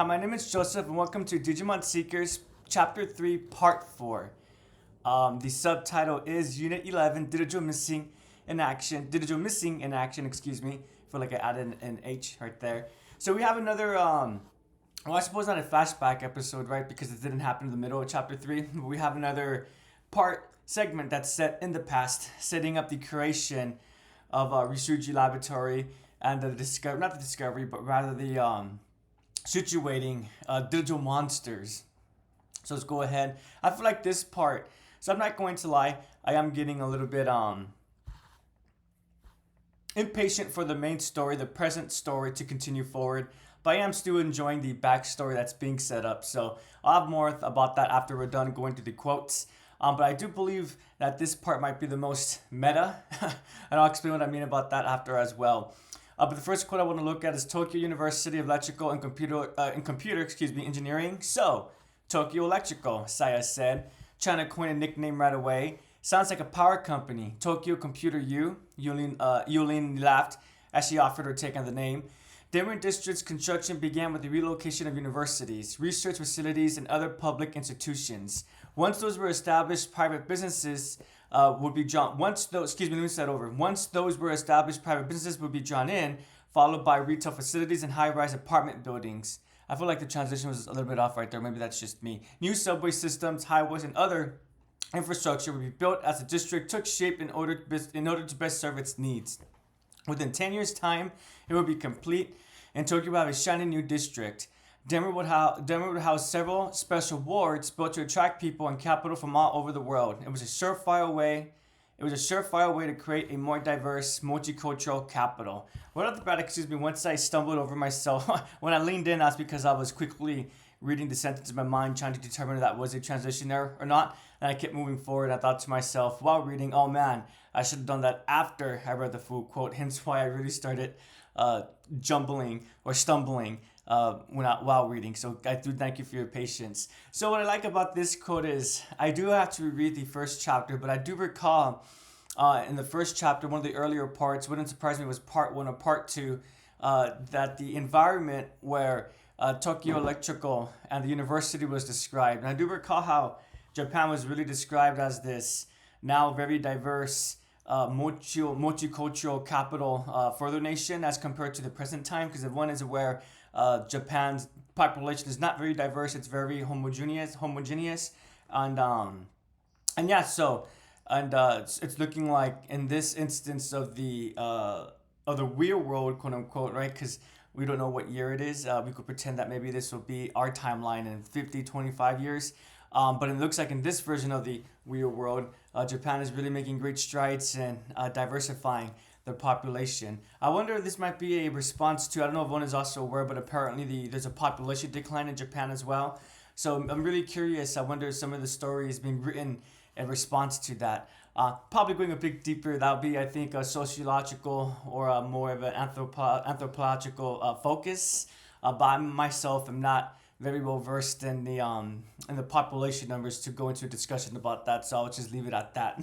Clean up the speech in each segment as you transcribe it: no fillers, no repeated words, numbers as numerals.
Hi, my name is Joseph, and welcome to Digimon Seekers Chapter 3, Part 4. The subtitle is Unit 11, Digital Missing in Action. Digital Missing in Action, excuse me. I feel like I added an H right there. So we have another, well, I suppose not a flashback episode, right? Because it didn't happen in the middle of Chapter 3. But we have another segment that's set in the past, setting up the creation of Risuji Laboratory and the discovery, not the discovery, but rather the situating digital monsters. So let's go ahead. I feel like this part, so I'm not going to lie, I am getting a little bit impatient for the main story, the present story to continue forward. But I am still enjoying the backstory that's being set up. So I'll have more about that after we're done going through the quotes. But I do believe that this part might be the most meta, and I'll explain what I mean about that after as well. But the first quote I want to look at is Tokyo University of Electrical and Computer Engineering. So, Tokyo Electrical, Saya said, trying to coin a nickname right away. Sounds like a power company. Tokyo Computer U. Yulin laughed as she offered her take on the name. Denver District's construction began with the relocation of universities, research facilities, and other public institutions. Once those were established, private businesses would be drawn. Once those were established, private businesses would be drawn in, followed by retail facilities and high-rise apartment buildings. I feel like the transition was a little bit off right there. Maybe that's just me. New subway systems, highways, and other infrastructure would be built as the district took shape in order to best serve its needs. Within 10 years' time, it would be complete, and Tokyo would have a shiny new district. Denver would house several special wards built to attract people and capital from all over the world. It was a surefire way to create a more diverse, multicultural capital. Right off the bat, once I stumbled over myself, when I leaned in, that's because I was quickly reading the sentence in my mind, trying to determine if that was a transition error or not. And I kept moving forward. I thought to myself while reading, oh man, I should have done that after I read the full quote. Hence why I really started jumbling or stumbling while reading. So I do thank you for your patience. So what I like about this quote is I do have to reread the first chapter, but I do recall in the first chapter, one of the earlier parts, wouldn't surprise me, was part 1 or part 2, that the environment where Tokyo Electrical and the university was described. And I do recall how Japan was really described as this now very diverse multicultural capital for the nation as compared to the present time, because if one is aware, Japan's population is not very diverse, it's very homogeneous, it's looking like in this instance of the real world, quote unquote, right? Because we don't know what year it is. We could pretend that maybe this will be our timeline in 50, 25 years. But it looks like in this version of the real world, Japan is really making great strides in diversifying their population. I wonder if this might be a response to, I don't know if one is also aware, but apparently there's a population decline in Japan as well. So I'm really curious. I wonder if some of the story is being written in response to that. Probably going a bit deeper, that would be, I think, a sociological or more of an anthropological focus. But I myself am not very well versed in the population numbers to go into a discussion about that, so I'll just leave it at that.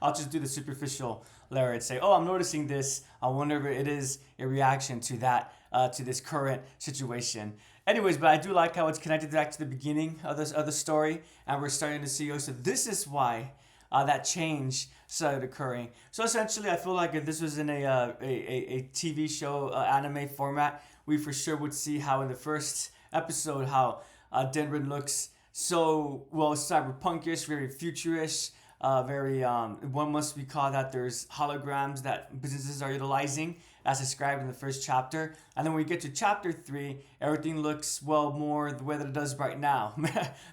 I'll just do the superficial layer and say, oh, I'm noticing this. I wonder if it is a reaction to that, to this current situation. Anyways, but I do like how it's connected back to the beginning of the story, and we're starting to see, so this is why that change started occurring. So essentially, I feel like if this was in a TV show anime format, we for sure would see how in the first episode how Denver looks so cyberpunkish, very futurish, very one must recall that there's holograms that businesses are utilizing as described in the first chapter, and then when we get to chapter 3, everything looks more the way that it does right now.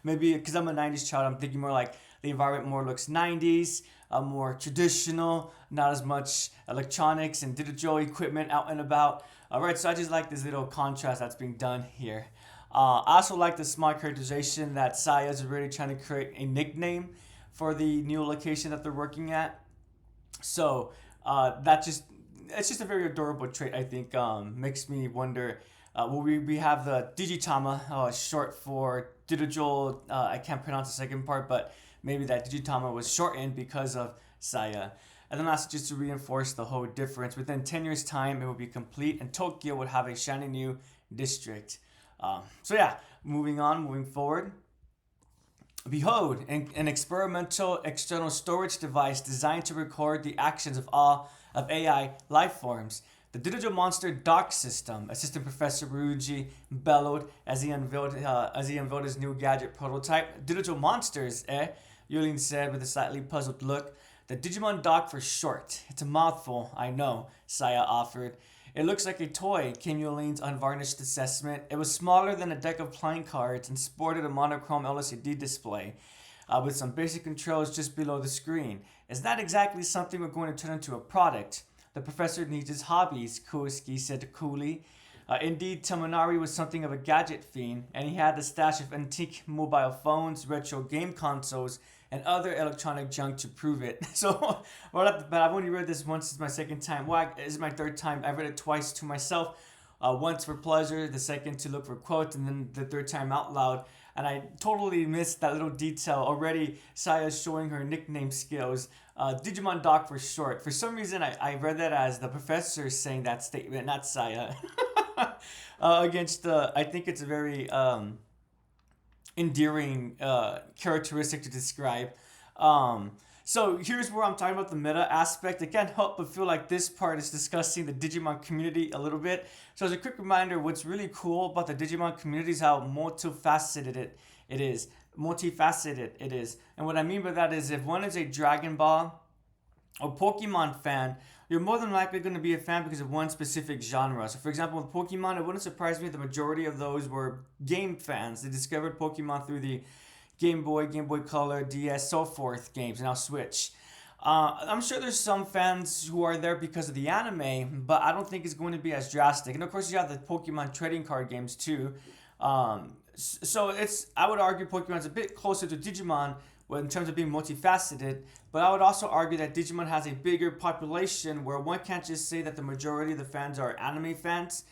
Maybe because I'm a 90s child, I'm thinking more like the environment more looks 90s, more traditional, not as much electronics and digital equipment out and about. Alright, so I just like this little contrast that's being done here. I also like the smart characterization that Saya is really trying to create a nickname for the new location that they're working at. So it's just a very adorable trait, I think. Makes me wonder. We have the Digitama, short for digital. I can't pronounce the second part, but maybe that Digitama was shortened because of Saya. And then lastly, just to reinforce the whole difference, within 10 years' time, it will be complete, and Tokyo would have a shiny new district. So yeah, moving forward. Behold, an experimental external storage device designed to record the actions of all of AI life forms. The digital monster dock system, Assistant Professor Ryuji bellowed as he unveiled his new gadget prototype. Digital monsters, eh? Yulin said with a slightly puzzled look. The Digimon dock for short. It's a mouthful, I know, Saya offered. It looks like a toy, came Yolene's unvarnished assessment. It was smaller than a deck of playing cards and sported a monochrome LCD display with some basic controls just below the screen. It's not exactly something we're going to turn into a product. The professor needs his hobbies, Kuoski said coolly. Indeed, Tamanari was something of a gadget fiend, and he had a stash of antique mobile phones, retro game consoles, and other electronic junk to prove it. So, right off the bat, I've only read this once. It's my second time. Well, this is my third time. I've read it twice to myself. Once for pleasure, the second to look for quotes, and then the third time out loud. And I totally missed that little detail. Already, Saya's showing her nickname skills. Digimon Doc for short. For some reason, I read that as the professor saying that statement, not Saya. Against the, I think it's a very endearing characteristic to describe. So here's where I'm talking about the meta aspect. I can't help but feel like this part is discussing the Digimon community a little bit. So as a quick reminder, what's really cool about the Digimon community is how it is. Multifaceted it is. And what I mean by that is if one is a Dragon Ball or Pokemon fan, you're more than likely going to be a fan because of one specific genre. So, for example, with Pokemon, it wouldn't surprise me if the majority of those were game fans. They discovered Pokemon through the Game Boy, Game Boy Color, DS, so forth games, and now Switch. I'm sure there's some fans who are there because of the anime, but I don't think it's going to be as drastic. And of course, you have the Pokemon trading card games too. So I would argue Pokemon's a bit closer to Digimon in terms of being multifaceted, but I would also argue that Digimon has a bigger population where one can't just say that the majority of the fans are anime fans.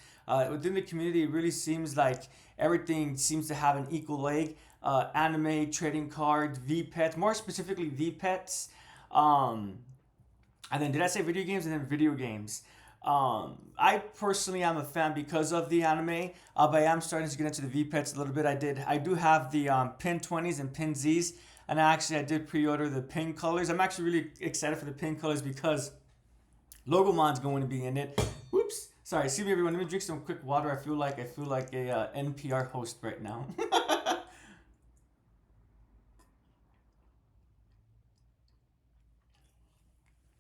Within the community, it really seems like everything seems to have an equal leg. Anime, trading cards, V-Pets, more specifically V-Pets. And then did I say video games? And then video games. I personally am a fan because of the anime, but I am starting to get into the V-Pets a little bit. I do have the Pin 20s and Pin Zs, and I did pre-order the Pin colors. I'm actually really excited for the Pin colors because Logomon's going to be in it. Whoops, sorry. Excuse me, everyone. Let me drink some quick water. I feel like a NPR host right now.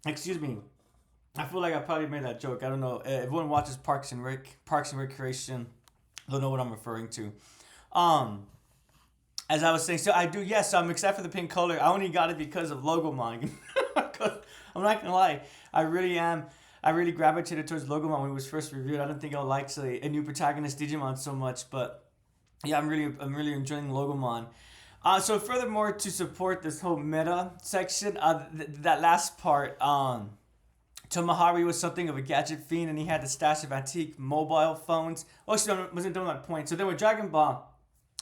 Excuse me. I feel like I probably made that joke. I don't know. Everyone watches Parks and Recreation. They'll know what I'm referring to. Um, as I was saying, so I do. Yes, so I'm excited for the pink color. I only got it because of Logomon. 'Cause I'm not gonna lie. I really am. I really gravitated towards Logomon when it was first reviewed. I don't think I'll like say a new protagonist Digimon so much, but yeah, I'm really enjoying Logomon. So furthermore, to support this whole meta section, that last part, Tomahari was something of a gadget fiend, and he had a stash of antique mobile phones. Oh, actually, I wasn't done with that point. So then with Dragon Ball,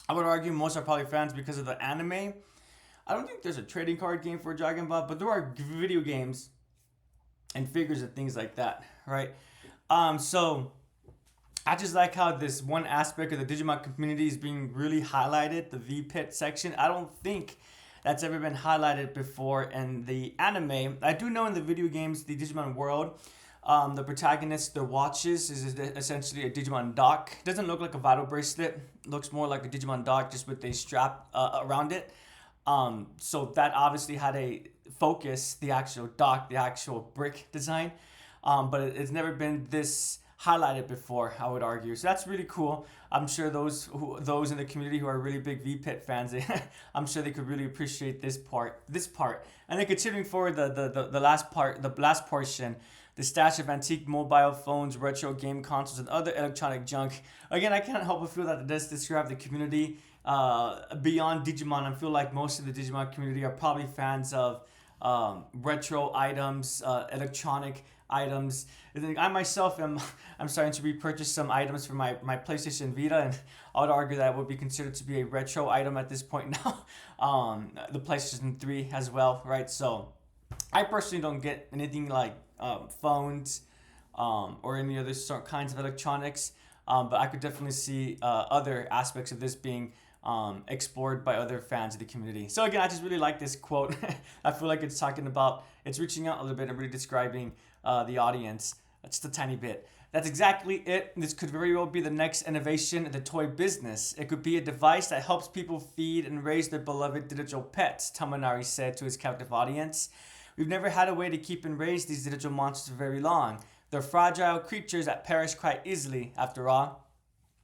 I would argue most are probably fans because of the anime. I don't think there's a trading card game for Dragon Ball, but there are video games and figures and things like that, right? So I just like how this one aspect of the Digimon community is being really highlighted, the V-Pit section. I don't think that's ever been highlighted before in the anime. I do know in the video games, the Digimon world, the protagonist, their watches, is essentially a Digimon dock. It doesn't look like a vital bracelet. It looks more like a Digimon dock just with a strap around it. So that obviously had a focus, the actual dock, the actual brick design. But it's never been this highlighted before, I would argue. So that's really cool. I'm sure those in the community who are really big V-Pit fans, I'm sure they could really appreciate this part. And then continuing forward, the last portion, the stash of antique mobile phones, retro game consoles, and other electronic junk. Again, I can't help but feel that it does describe the community beyond Digimon. I feel like most of the Digimon community are probably fans of retro items, electronic items. And then I myself I'm starting to repurchase some items for my PlayStation Vita, and I would argue that would be considered to be a retro item at this point now. The PlayStation 3 as well, right? So I personally don't get anything like phones or any other sort kinds of electronics. But I could definitely see other aspects of this being explored by other fans of the community. So again, I just really like this quote. I feel like it's talking about, it's reaching out a little bit and really describing the audience just a tiny bit. That's exactly it. This could very well be the next innovation in the toy business. It could be a device that helps people feed and raise their beloved digital pets, Tamanari said to his captive audience. We've never had a way to keep and raise these digital monsters for very long. They're fragile creatures that perish quite easily, after all.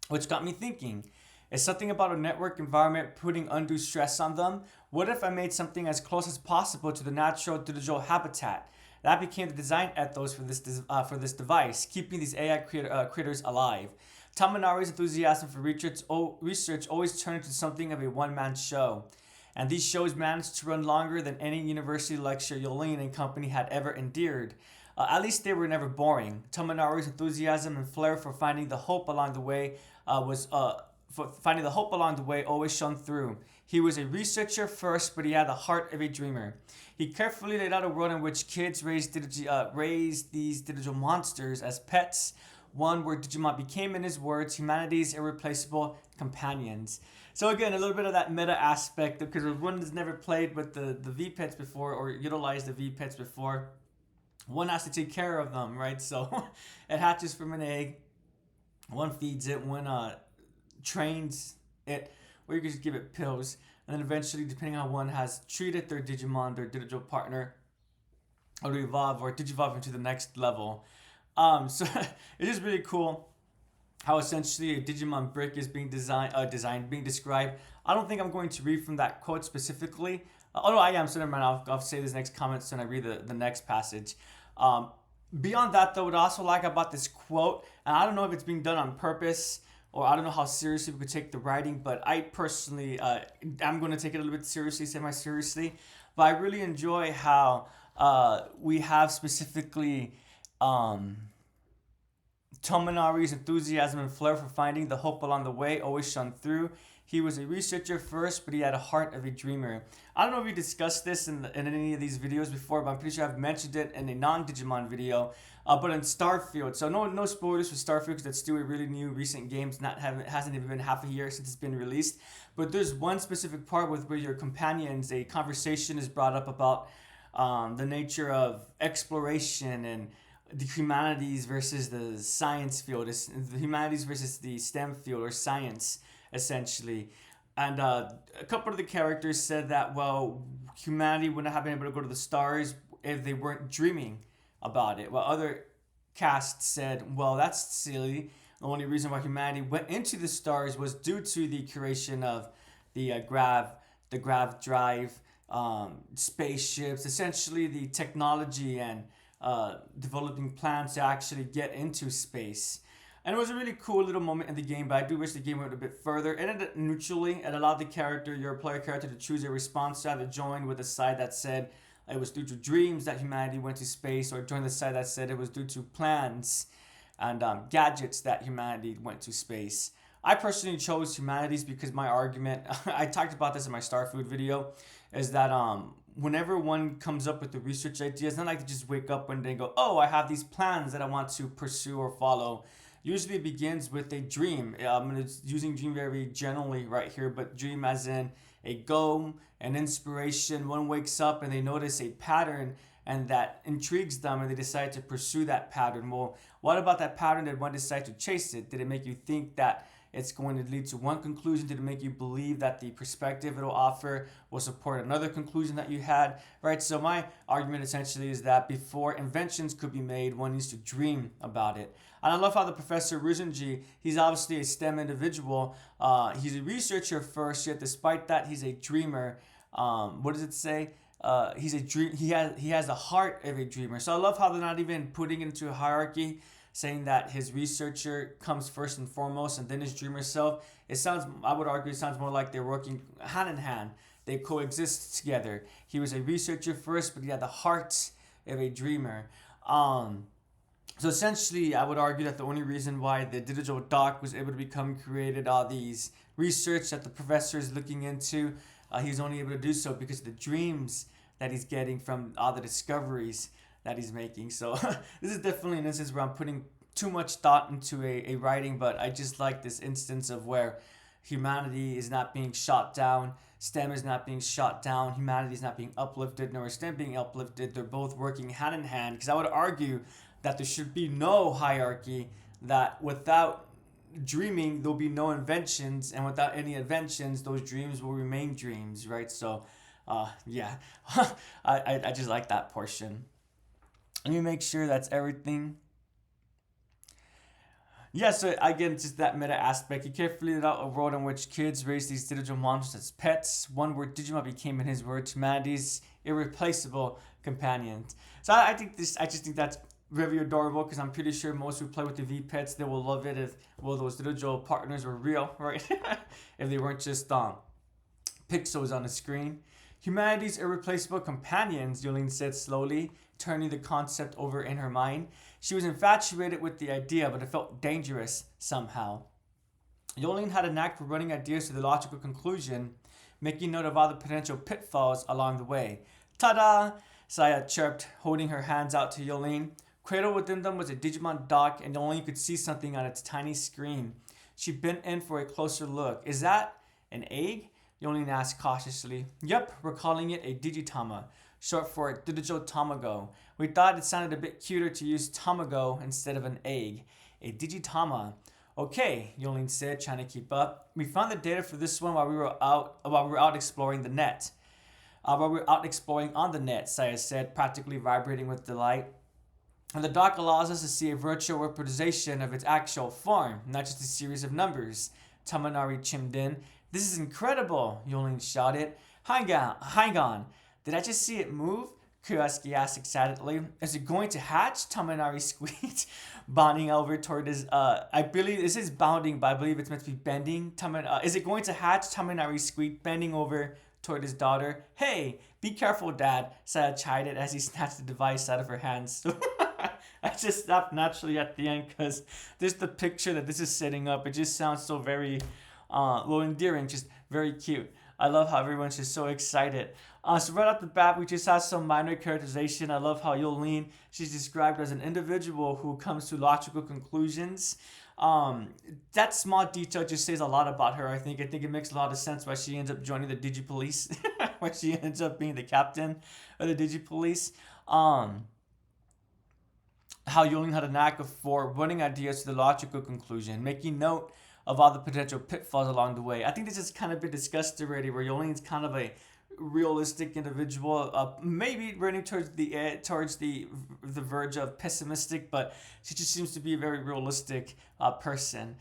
Which got me thinking, is something about a network environment putting undue stress on them? What if I made something as close as possible to the natural digital habitat? That became the design ethos for this device, keeping these AI critters alive. Tamanari's enthusiasm for research always turned into something of a one-man show. And these shows managed to run longer than any university lecture Yolene and company had ever endured. At least they were never boring. Tomonari's enthusiasm and flair for finding the hope along the way always shone through. He was a researcher first, but he had the heart of a dreamer. He carefully laid out a world in which kids raised these digital monsters as pets, one where Digimon became, in his words, humanity's irreplaceable companions. So again, a little bit of that meta aspect, because one has never played with the V-Pets before or utilized the V-Pets before. One has to take care of them, right? So it hatches from an egg. One feeds it, one trains it, or you can just give it pills. And then eventually, depending on how one has treated their Digimon, their digital partner, or evolve or digivolve into the next level. So it is really cool how essentially a Digimon brick is being being described. I don't think I'm going to read from that quote specifically. No, I am. So never mind. I'll say this next comment when I read the next passage. Beyond that, though, what I also like about this quote, and I don't know if it's being done on purpose, or I don't know how seriously we could take the writing, but I personally, I'm going to take it a little bit seriously, semi-seriously. But I really enjoy how we have specifically Tomonari's enthusiasm and flair for finding the hope along the way always shone through. He was a researcher first, but he had a heart of a dreamer. I don't know if we discussed this in any of these videos before, but I'm pretty sure I've mentioned it in a non-Digimon video. But in Starfield, so no spoilers for Starfield because it's still a really new recent game. It hasn't even been half a year since it's been released. But there's one specific part where your companions, a conversation is brought up about the nature of exploration and the humanities versus the science field, the humanities versus the STEM field or science, essentially. And a couple of the characters said that, well, humanity wouldn't have been able to go to the stars if they weren't dreaming about it. While other casts said, well, that's silly. The only reason why humanity went into the stars was due to the creation of the grav drive, spaceships, essentially the technology and developing plans to actually get into space. And it was a really cool little moment in the game, but I do wish the game went a bit further. It ended neutrally. It allowed your player character, to choose a response to either join with a side that said it was due to dreams that humanity went to space, or join the side that said it was due to plans and gadgets that humanity went to space. I personally chose humanities because my argument, I talked about this in my Starfood video, is that whenever one comes up with the research idea, it's not like they just wake up one day and go, oh, I have these plans that I want to pursue or follow. Usually it begins with a dream. I'm using dream very generally right here, but dream as in a goal, an inspiration. One wakes up and they notice a pattern and that intrigues them and they decide to pursue that pattern. Well, what about that pattern that one decided to chase it? Did it make you think that it's going to lead to one conclusion? Did it make you believe that the perspective it'll offer will support another conclusion that you had? Right? So my argument essentially is that before inventions could be made, one needs to dream about it. And I love how the Professor Ruzunji, he's obviously a STEM individual. He's a researcher first, yet despite that, he's a dreamer. What does it say? He's a dream. He has the heart of a dreamer. So I love how they're not even putting it into a hierarchy, saying that his researcher comes first and foremost and then his dreamer self. I would argue, it sounds more like they're working hand in hand. They coexist together. He was a researcher first, but he had the heart of a dreamer. So essentially, I would argue that the only reason why the digital dock was able to become created, all these research that the professor is looking into, he's only able to do so because of the dreams that he's getting from all the discoveries that he's making. So this is definitely an instance where I'm putting too much thought into a writing, but I just like this instance of where humanity is not being shot down, STEM is not being shot down, humanity is not being uplifted, nor is STEM being uplifted. They're both working hand in hand. Because I would argue that there should be no hierarchy, that without dreaming, there'll be no inventions, and without any inventions, those dreams will remain dreams, right? So, yeah, I just like that portion. Let me make sure that's everything. Yeah, so again, just that meta aspect. He carefully laid out a world in which kids raise these digital monsters as pets. One word Digimon became, in his words, humanity's irreplaceable companions. So I think this. I just think that's very adorable because I'm pretty sure most who play with the V pets they will love it if those digital partners were real, right? If they weren't just pixels on the screen. Humanity's irreplaceable companions, Yolene said slowly, turning the concept over in her mind. She was infatuated with the idea, but it felt dangerous somehow. Yolene had a knack for running ideas to the logical conclusion, making note of all the potential pitfalls along the way. Ta-da! Saya chirped, holding her hands out to Yolene. Cradled within them was a Digimon dock, and Yolene could see something on its tiny screen. She bent in for a closer look. Is that an egg? Yolene asked cautiously. Yep, we're calling it a Digitama, short for digital tamago. We thought it sounded a bit cuter to use tamago instead of an egg. A Digitama. Okay, Yolene said, trying to keep up. We found the data for this one while we were out exploring the net. While we were out exploring on the net, Saya said, practically vibrating with delight. And the dock allows us to see a virtual representation of its actual form, not just a series of numbers. Tamanari chimed in. This is incredible, Yolene shouted. Hang on. Did I just see it move? Kurosaki asked excitedly. Is it going to hatch? Tamanari squeaked, bounding over toward his, I believe, this is bounding, but I believe it's meant to be bending. Is it going to hatch? Tamanari squeaked, bending over toward his daughter. Hey, be careful, Dad, Saya chided as he snatched the device out of her hands. I just stopped naturally at the end because there's the picture that this is setting up. It just sounds so very, endearing, just very cute. I love how everyone's just so excited. So right off the bat, we just have some minor characterization. I love how Yolene, she's described as an individual who comes to logical conclusions. That small detail just says a lot about her. I think it makes a lot of sense why she ends up joining the Digipolice, why she ends up being the captain of the Digipolice. How Yolene had a knack for running ideas to the logical conclusion, making note of all the potential pitfalls along the way. I think this has kind of been discussed already, where Yolene's kind of a realistic individual, maybe running towards the verge of pessimistic, but she just seems to be a very realistic person.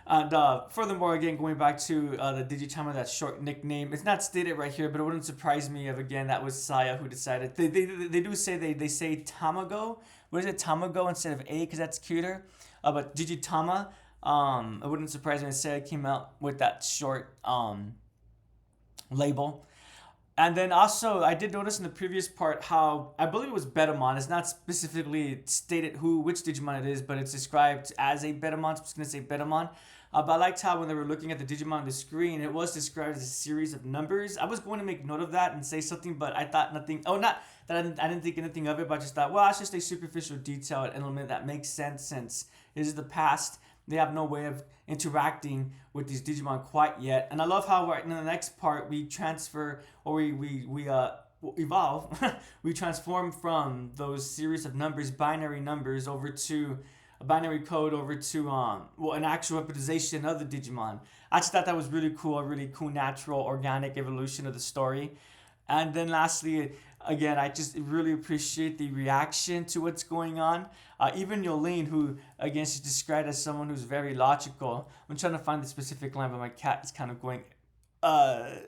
And furthermore, again, going back to the Digitama, that short nickname, it's not stated right here, but it wouldn't surprise me if, again, that was Saya who decided. They do say, they say Tamago. What is it, Tamago instead of A, because that's cuter. But Digitama, it wouldn't surprise me if Saya came out with that short label. And then also, I did notice in the previous part how, I believe it was Betamon. It's not specifically stated which Digimon it is, but it's described as a Betamon. I'm just going to say Betamon. But I liked how when they were looking at the Digimon on the screen, it was described as a series of numbers. I was going to make note of that and say something, but I thought nothing. Oh, not that I didn't think anything of it, but I just thought, well, it's just a superficial detail, an element that makes sense since it is the past. They have no way of interacting with these Digimon quite yet. And I love how right in the next part we transfer, or we evolve. We transform from those series of numbers, binary numbers, over to a binary code, over to an actual representation of the Digimon. I just thought that was really cool, a really cool natural organic evolution of the story. And then lastly, again, I just really appreciate the reaction to what's going on. Even Yolene, who, again, she's described as someone who's very logical. I'm trying to find the specific line, but my cat is kind of going,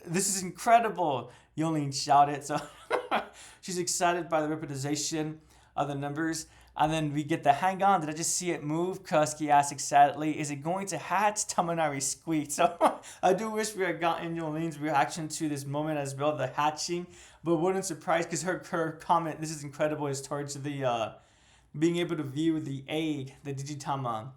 this is incredible, Yolene shouted. So she's excited by the representation of the numbers. And then we get the hang on, did I just see it move? Kurosaki asked excitedly. Is it going to hatch? Tamanari squeaked. So I do wish we had gotten Yolene's reaction to this moment as well, the hatching. But wouldn't surprise, because her comment, this is incredible, is towards the being able to view the egg, the Digitama,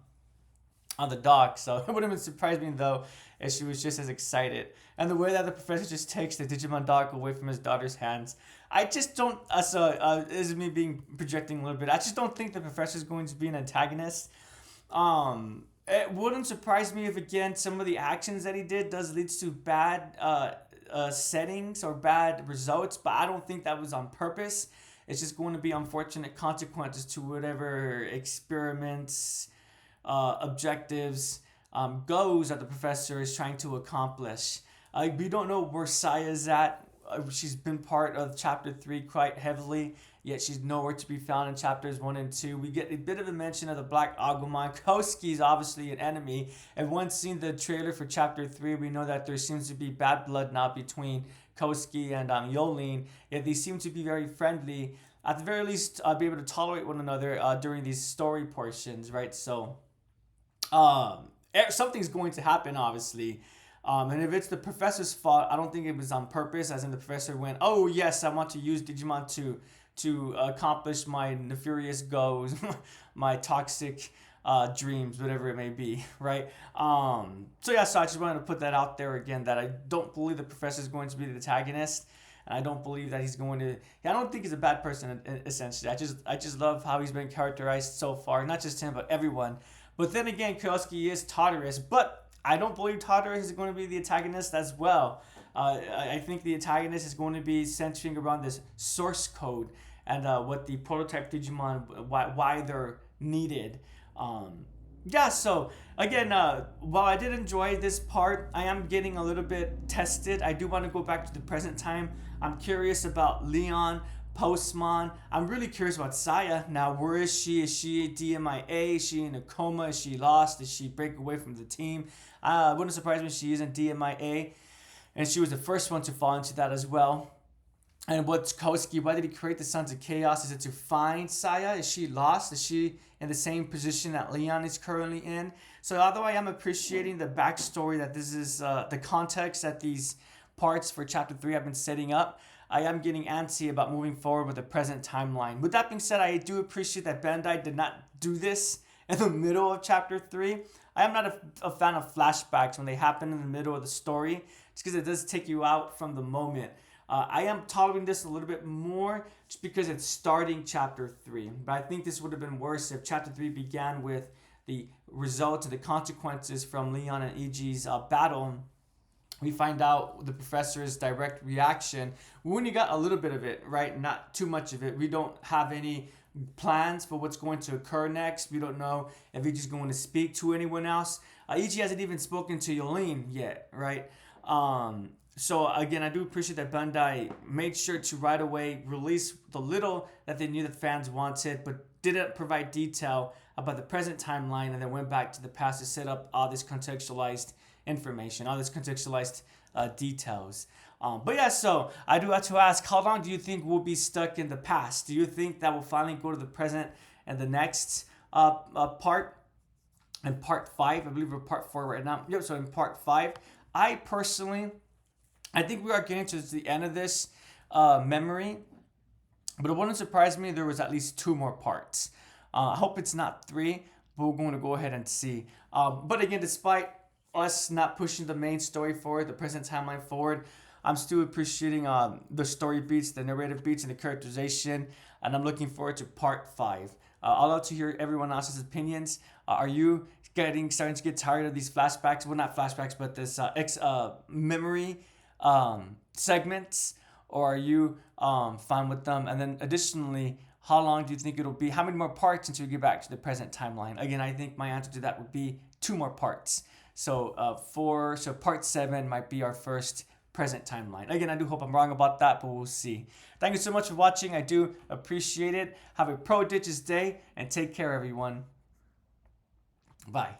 on the dock. So it wouldn't have surprised me, though, if she was just as excited. And the way that the professor just takes the Digimon dock away from his daughter's hands, I just don't, this is me projecting a little bit, I just don't think the professor is going to be an antagonist. It wouldn't surprise me if again some of the actions that he did does leads to bad settings or bad results, but I don't think that was on purpose. It's just going to be unfortunate consequences to whatever experiments, objectives, goals that the professor is trying to accomplish. We don't know where Saya's at. She's been part of chapter 3 quite heavily, yet she's nowhere to be found in chapters 1 and 2. We get a bit of a mention of the Black Agumon. Koski is obviously an enemy, and once seen the trailer for chapter 3, we know that there seems to be bad blood now between Koski and Yolene, yet they seem to be very friendly. At the very least, be able to tolerate one another during these story portions, right? So, something's going to happen, obviously. And if it's the professor's fault, I don't think it was on purpose. As in, the professor went, "Oh yes, I want to use Digimon to accomplish my nefarious goals, my toxic dreams, whatever it may be." Right. So yeah, so I just wanted to put that out there again. That I don't believe the professor is going to be the antagonist. And I don't believe that he's going to. I don't think he's a bad person. Essentially, I just love how he's been characterized so far. Not just him, but everyone. But then again, Kurosaki is Tartarus, but I don't believe Tartarus is going to be the antagonist as well. I think the antagonist is going to be centering around this source code and what the prototype Digimon, why they're needed. Yeah, so again, while I did enjoy this part, I am getting a little bit tested. I do want to go back to the present time. I'm curious about Leon, Postmon. I'm really curious about Saya. Now, where is she? Is she DMIA? Is she in a coma? Is she lost? Did she break away from the team? It wouldn't surprise me if she isn't DMIA. And she was the first one to fall into that as well. And what's Koski? Why did he create the Sons of Chaos? Is it to find Saya? Is she lost? Is she in the same position that Leon is currently in? So although I am appreciating the backstory that this is the context that these parts for chapter 3 have been setting up, I am getting antsy about moving forward with the present timeline. With that being said, I do appreciate that Bandai did not do this in the middle of chapter 3. I am not a fan of flashbacks when they happen in the middle of the story, just because it does take you out from the moment. I am tolerating this a little bit more just because it's starting chapter 3. But I think this would have been worse if chapter 3 began with the results and the consequences from Leon and EG's battle. We find out the professor's direct reaction. We only got a little bit of it, right? Not too much of it. We don't have any plans for what's going to occur next. We don't know if he's just going to speak to anyone else. EG hasn't even spoken to Yolene yet, right? So again, I do appreciate that Bandai made sure to right away release the little that they knew that fans wanted, but didn't provide detail about the present timeline, and then went back to the past to set up all this contextualized information, all this contextualized details. But yeah, so I do have to ask, how long do you think we'll be stuck in the past? Do you think that we'll finally go to the present and the next part? In part 5, I believe we're part 4 right now. Yep, so in part 5, I think we are getting to the end of this memory, but it wouldn't surprise me if there was at least 2 more parts. I hope it's not 3, but we're going to go ahead and see. But again, despite us not pushing the main story forward, the present timeline forward, I'm still appreciating the story beats, the narrative beats, and the characterization, and I'm looking forward to part 5. I'd love to hear everyone else's opinions. Are you starting to get tired of these flashbacks? Well, not flashbacks, but this memory segments, or are you fine with them? And then additionally, how long do you think it'll be? How many more parts until we get back to the present timeline? Again, I think my answer to that would be 2 more parts. So part 7 might be our first present timeline. Again, I do hope I'm wrong about that, but we'll see. Thank you so much for watching. I do appreciate it. Have a prodigious day and take care, everyone. Bye.